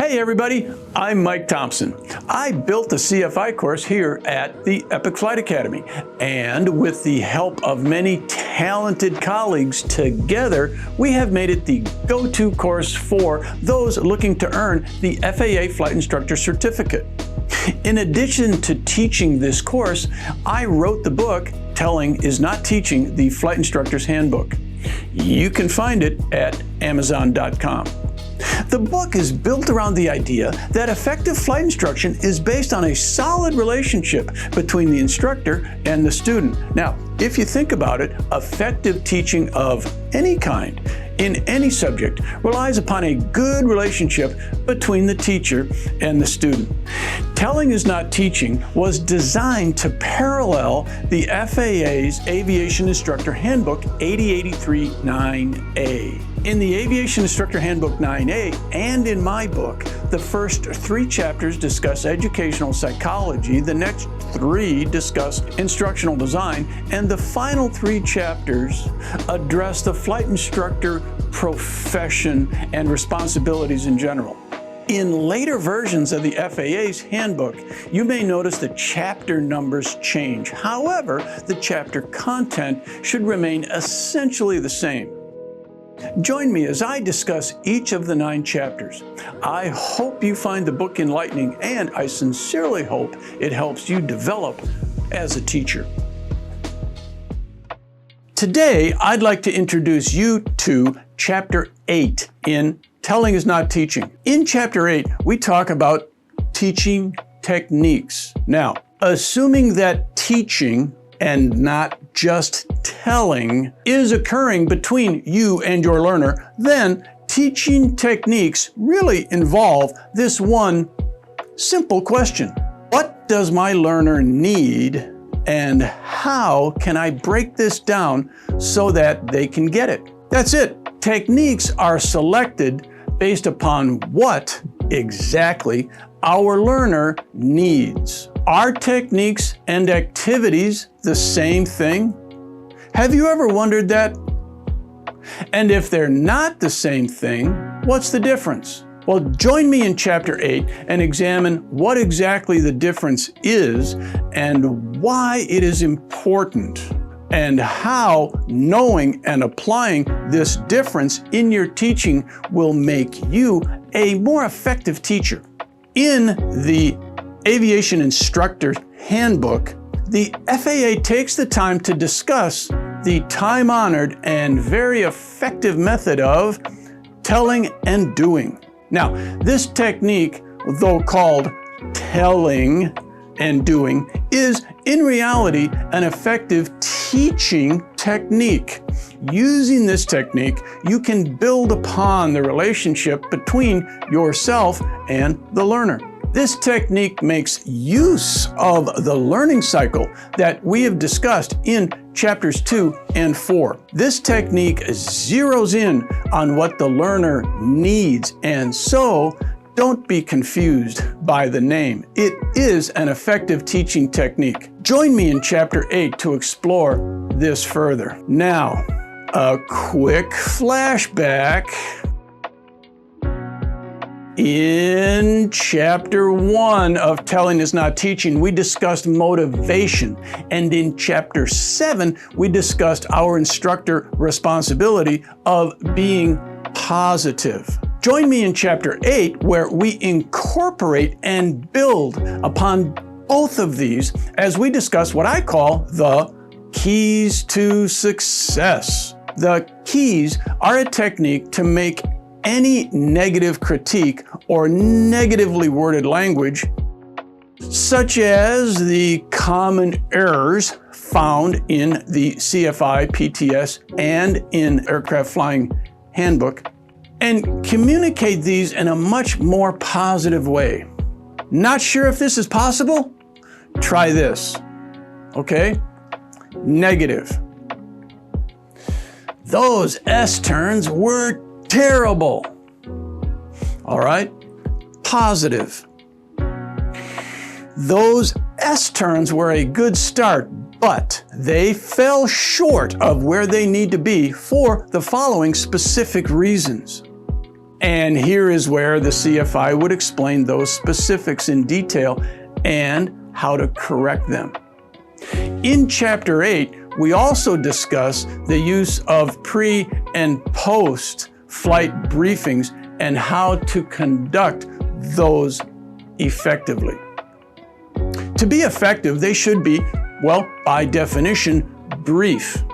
Hey everybody, I'm Mike Thompson. I built the CFI course here at the Epic Flight Academy, and with the help of many talented colleagues together, we have made it the go-to course for those looking to earn the FAA Flight Instructor Certificate. In addition to teaching this course, I wrote the book, Telling is Not Teaching, the Flight Instructor's Handbook. You can find it at Amazon.com. The book is built around the idea that effective flight instruction is based on a solid relationship between the instructor and the student. Now, if you think about it, effective teaching of any kind in any subject relies upon a good relationship between the teacher and the student. Telling is Not Teaching was designed to parallel the FAA's Aviation Instructor Handbook 8083-9A. In the Aviation Instructor Handbook 9A and in my book, the first 3 chapters discuss educational psychology, the next 3 discuss instructional design, and the final 3 chapters address the flight instructor profession and responsibilities in general. In later versions of the FAA's handbook, you may notice the chapter numbers change. However, the chapter content should remain essentially the same. Join me as I discuss each of the 9 chapters. I hope you find the book enlightening, and I sincerely hope it helps you develop as a teacher. Today, I'd like to introduce you to Chapter 8 in Telling is Not Teaching. In Chapter 8, we talk about teaching techniques. Now, assuming that teaching and not just telling is occurring between you and your learner, then teaching techniques really involve this one simple question. What does my learner need, and how can I break this down so that they can get it? That's it. Techniques are selected based upon what exactly our learner needs. Are techniques and activities the same thing? Have you ever wondered that? And if they're not the same thing, what's the difference? Well, join me in Chapter 8 and examine what exactly the difference is and why it is important, and how knowing and applying this difference in your teaching will make you a more effective teacher. In the Aviation Instructor Handbook, the FAA takes the time to discuss the time-honored and very effective method of telling and doing. Now, this technique, though called telling and doing, is in reality an effective teaching technique. Using this technique, you can build upon the relationship between yourself and the learner. This technique makes use of the learning cycle that we have discussed in chapters 2 and 4. This technique zeroes in on what the learner needs, and so don't be confused by the name. It is an effective teaching technique. Join me in Chapter 8 to explore this further. Now, a quick flashback. In Chapter 1 of Telling is Not Teaching, we discussed motivation, and in Chapter 7, we discussed our instructor responsibility of being positive. Join me in Chapter 8, where we incorporate and build upon both of these as we discuss what I call the keys to success. The keys are a technique to make any negative critique or negatively worded language, such as the common errors found in the CFI, PTS, and in Aircraft Flying Handbook, and communicate these in a much more positive way. Not sure if this is possible? Try this, okay? Negative. Those S-turns were terrible. All right? Positive. Those S-turns were a good start, but they fell short of where they need to be for the following specific reasons. And here is where the CFI would explain those specifics in detail and how to correct them. In Chapter 8, we also discuss the use of pre- and post-flight briefings and how to conduct those effectively. To be effective, they should be, well, by definition, brief.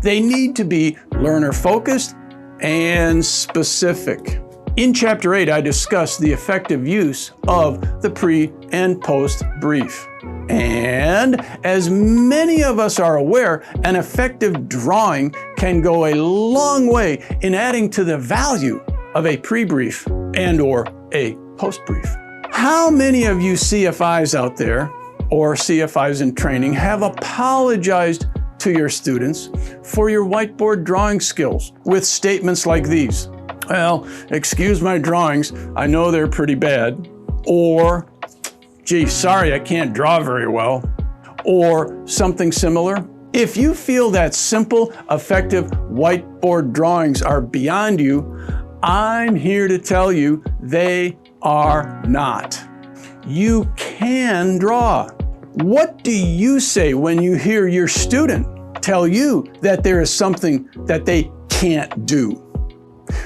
They need to be learner-focused and specific. In Chapter 8, I discussed the effective use of the pre- and post-brief. And as many of us are aware, an effective drawing can go a long way in adding to the value of a pre-brief and/or a post-brief. How many of you CFIs out there, or CFIs in training, have apologized to your students for your whiteboard drawing skills with statements like these? Well, excuse my drawings, I know they're pretty bad. Or, gee, sorry, I can't draw very well. Or something similar. If you feel that simple, effective whiteboard drawings are beyond you, I'm here to tell you they are not. You can draw. What do you say when you hear your student tell you that there is something that they can't do?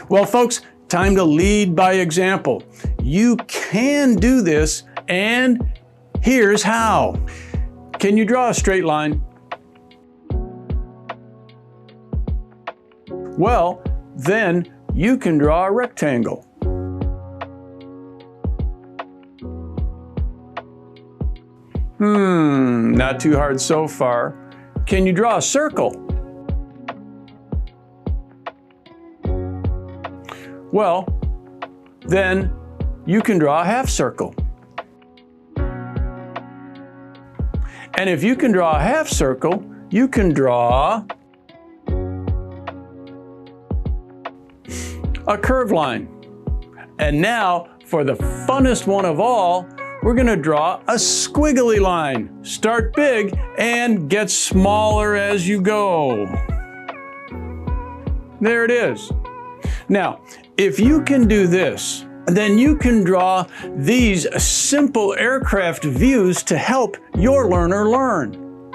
Well, folks, time to lead by example. You can do this, and here's how. Can you draw a straight line? Well, then you can draw a rectangle. Not too hard so far. Can you draw a circle? Well, then you can draw a half circle. And if you can draw a half circle, you can draw a curved line. And now, for the funnest one of all, we're going to draw a squiggly line. Start big and get smaller as you go. There it is. Now, if you can do this, then you can draw these simple aircraft views to help your learner learn.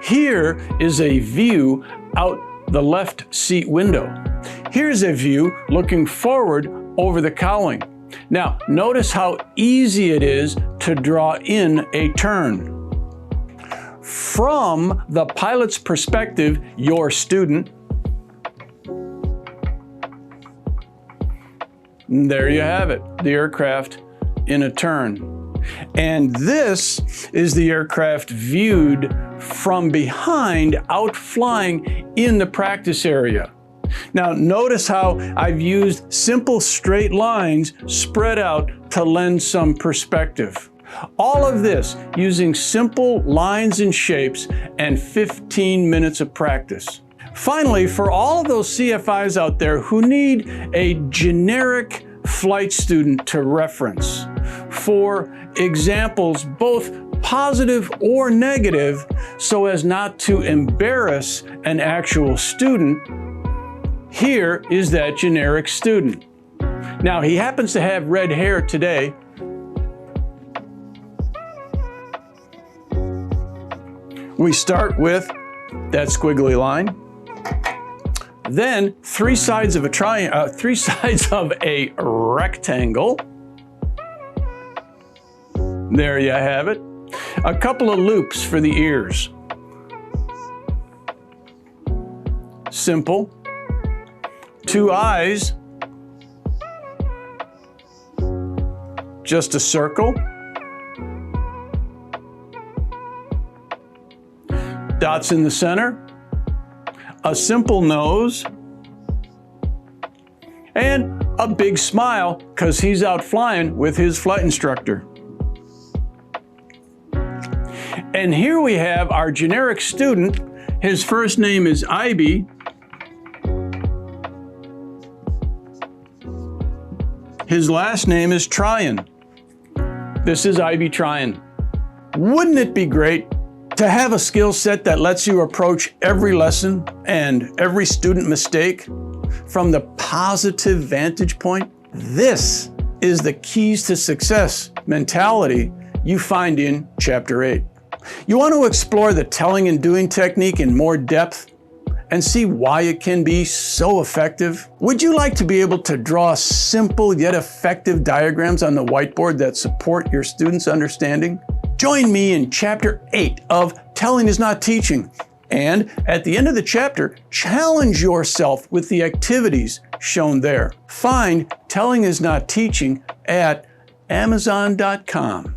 Here is a view out the left seat window. Here's a view looking forward over the cowling. Now, notice how easy it is to draw in a turn. From the pilot's perspective, your student, there you have it, the aircraft in a turn. And this is the aircraft viewed from behind, out flying in the practice area. Now, notice how I've used simple straight lines spread out to lend some perspective. All of this using simple lines and shapes and 15 minutes of practice. Finally, for all of those CFIs out there who need a generic flight student to reference for examples both positive or negative so as not to embarrass an actual student, here is that generic student. Now, he happens to have red hair today. We start with that squiggly line. Then three sides of a rectangle. There you have it. A couple of loops for the ears. Simple. Two eyes. Just a circle. Dots in the center. A simple nose. And a big smile because he's out flying with his flight instructor. And here we have our generic student. His first name is Ivy. His last name is Tryon. This is Ivy Tryon. Wouldn't it be great to have a skill set that lets you approach every lesson and every student mistake from the positive vantage point. This is the keys to success mentality you find in Chapter 8. You want to explore the telling and doing technique in more depth and see why it can be so effective? Would you like to be able to draw simple yet effective diagrams on the whiteboard that support your students' understanding? Join me in Chapter 8 of Telling is Not Teaching. And at the end of the chapter, challenge yourself with the activities shown there. Find Telling is Not Teaching at Amazon.com.